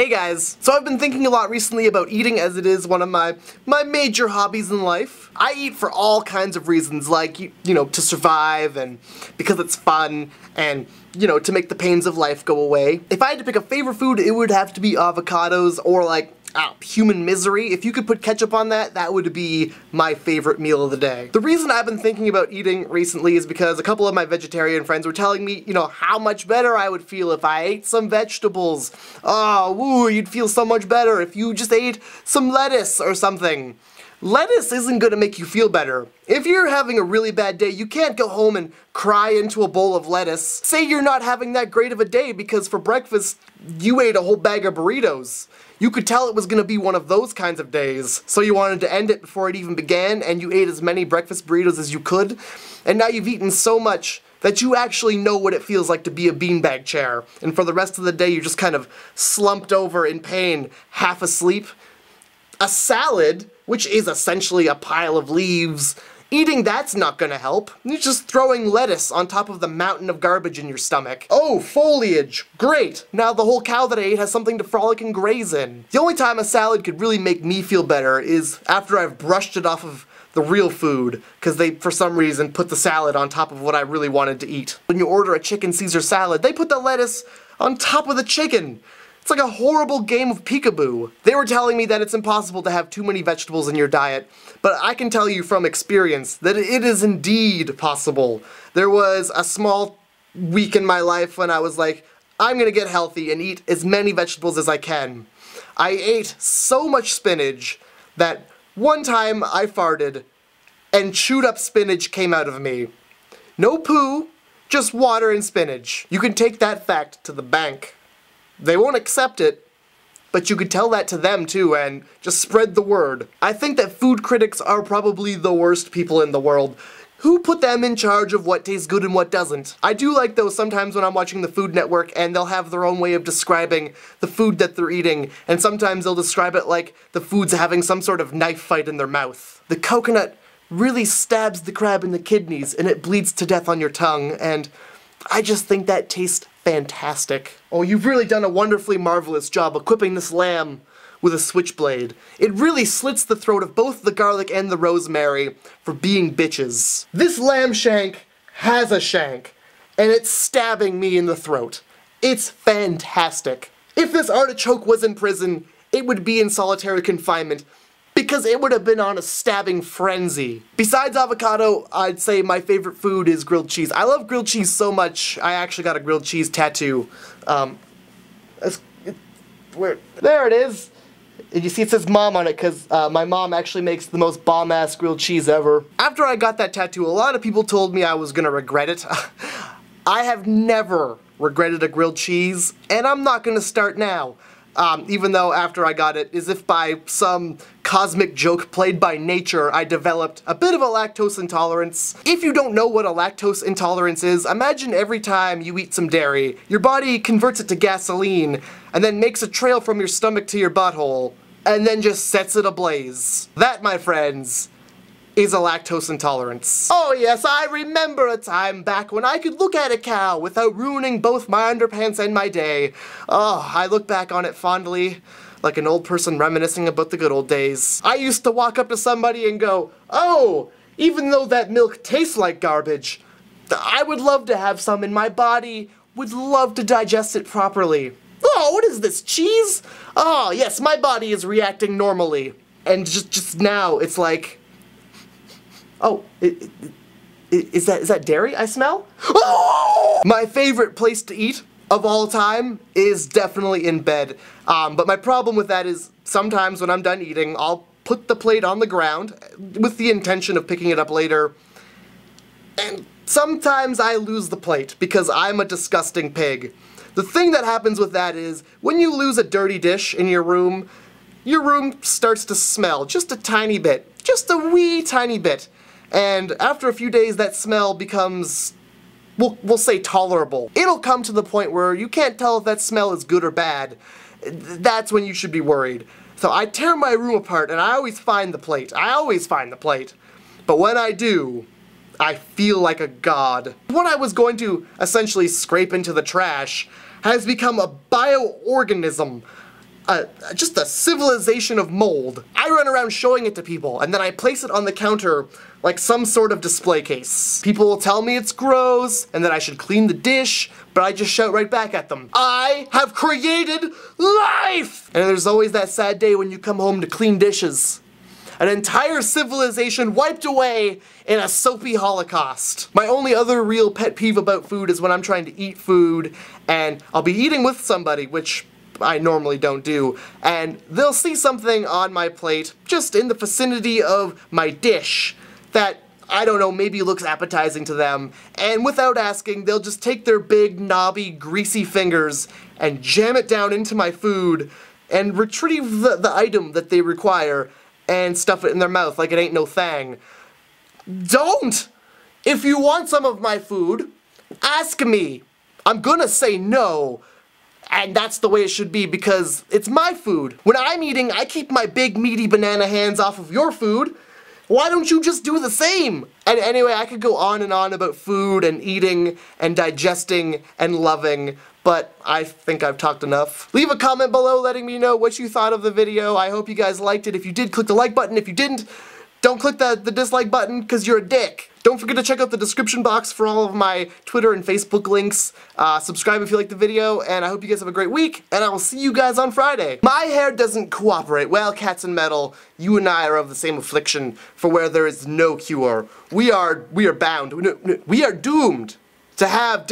Hey guys! So I've been thinking a lot recently about eating, as it is one of my major hobbies in life. I eat for all kinds of reasons, like, you know, to survive, and because it's fun, and, you know, to make the pains of life go away. If I had to pick a favorite food, it would have to be avocados, or like, human misery. If you could put ketchup on that, that would be my favorite meal of the day. The reason I've been thinking about eating recently is because a couple of my vegetarian friends were telling me, you know, how much better I would feel if I ate some vegetables. Oh, woo, you'd feel so much better if you just ate some lettuce or something. Lettuce isn't gonna make you feel better. If you're having a really bad day, you can't go home and cry into a bowl of lettuce. Say you're not having that great of a day because for breakfast, you ate a whole bag of burritos. You could tell it was gonna be one of those kinds of days, so you wanted to end it before it even began, and you ate as many breakfast burritos as you could, and now you've eaten so much that you actually know what it feels like to be a beanbag chair, and for the rest of the day you're just kind of slumped over in pain, half asleep. A salad, which is essentially a pile of leaves, eating that's not gonna help. You're just throwing lettuce on top of the mountain of garbage in your stomach. Oh, foliage! Great! Now the whole cow that I ate has something to frolic and graze in. The only time a salad could really make me feel better is after I've brushed it off of the real food, because they, for some reason, put the salad on top of what I really wanted to eat. When you order a chicken Caesar salad, they put the lettuce on top of the chicken. It's like a horrible game of peekaboo. They were telling me that it's impossible to have too many vegetables in your diet, but I can tell you from experience that it is indeed possible. There was a small week in my life when I was like, I'm gonna get healthy and eat as many vegetables as I can. I ate so much spinach that one time I farted and chewed up spinach came out of me. No poo, just water and spinach. You can take that fact to the bank. They won't accept it, but you could tell that to them too and just spread the word. I think that food critics are probably the worst people in the world. Who put them in charge of what tastes good and what doesn't? I do like though sometimes when I'm watching the Food Network and they'll have their own way of describing the food that they're eating, and sometimes they'll describe it like the food's having some sort of knife fight in their mouth. The coconut really stabs the crab in the kidneys and it bleeds to death on your tongue, and I just think that tastes fantastic. Oh, you've really done a wonderfully marvelous job equipping this lamb with a switchblade. It really slits the throat of both the garlic and the rosemary for being bitches. This lamb shank has a shank, and it's stabbing me in the throat. It's fantastic. If this artichoke was in prison, it would be in solitary confinement, because it would have been on a stabbing frenzy. Besides avocado, I'd say my favorite food is grilled cheese. I love grilled cheese so much, I actually got a grilled cheese tattoo. There it is. And you see it says mom on it because my mom actually makes the most bomb-ass grilled cheese ever. After I got that tattoo, a lot of people told me I was gonna regret it. I have never regretted a grilled cheese, and I'm not gonna start now. Even though after I got it, as if by some cosmic joke played by nature, I developed a bit of a lactose intolerance. If you don't know what a lactose intolerance is, imagine every time you eat some dairy, your body converts it to gasoline, and then makes a trail from your stomach to your butthole, and then just sets it ablaze. That, my friends, is a lactose intolerance. Oh yes, I remember a time back when I could look at a cow without ruining both my underpants and my day. Oh, I look back on it fondly, like an old person reminiscing about the good old days. I used to walk up to somebody and go, oh, even though that milk tastes like garbage, I would love to have some and my body would love to digest it properly. Oh, what is this, cheese? Oh yes, my body is reacting normally. And just now, it's like, oh, is that dairy I smell? Oh! My favorite place to eat of all time is definitely in bed. But my problem with that is sometimes when I'm done eating, I'll put the plate on the ground with the intention of picking it up later. And sometimes I lose the plate because I'm a disgusting pig. The thing that happens with that is when you lose a dirty dish in your room starts to smell just a tiny bit. Just a wee tiny bit. And after a few days, that smell becomes, we'll say, tolerable. It'll come to the point where you can't tell if that smell is good or bad. That's when you should be worried. So I tear my room apart and I always find the plate. I always find the plate. But when I do, I feel like a god. What I was going to essentially scrape into the trash has become a bioorganism. just a civilization of mold. I run around showing it to people, and then I place it on the counter like some sort of display case. People will tell me it's gross, and that I should clean the dish, but I just shout right back at them, I have created life! And there's always that sad day when you come home to clean dishes. An entire civilization wiped away in a soapy holocaust. My only other real pet peeve about food is when I'm trying to eat food, and I'll be eating with somebody, which I normally don't do, and they'll see something on my plate, just in the vicinity of my dish, that, I don't know, maybe looks appetizing to them, and without asking, they'll just take their big, knobby, greasy fingers and jam it down into my food and retrieve the item that they require and stuff it in their mouth like it ain't no thing. Don't! If you want some of my food, ask me. I'm gonna say no. And that's the way it should be because it's my food. When I'm eating, I keep my big meaty banana hands off of your food. Why don't you just do the same? And anyway, I could go on and on about food and eating and digesting and loving, but I think I've talked enough. Leave a comment below letting me know what you thought of the video. I hope you guys liked it. If you did, click the like button. If you didn't, don't click the dislike button because you're a dick. Don't forget to check out the description box for all of my Twitter and Facebook links. Subscribe if you liked the video, and I hope you guys have a great week, and I will see you guys on Friday. My hair doesn't cooperate. Well, cats and metal, you and I are of the same affliction, for where there is no cure. We are bound. We are doomed to have days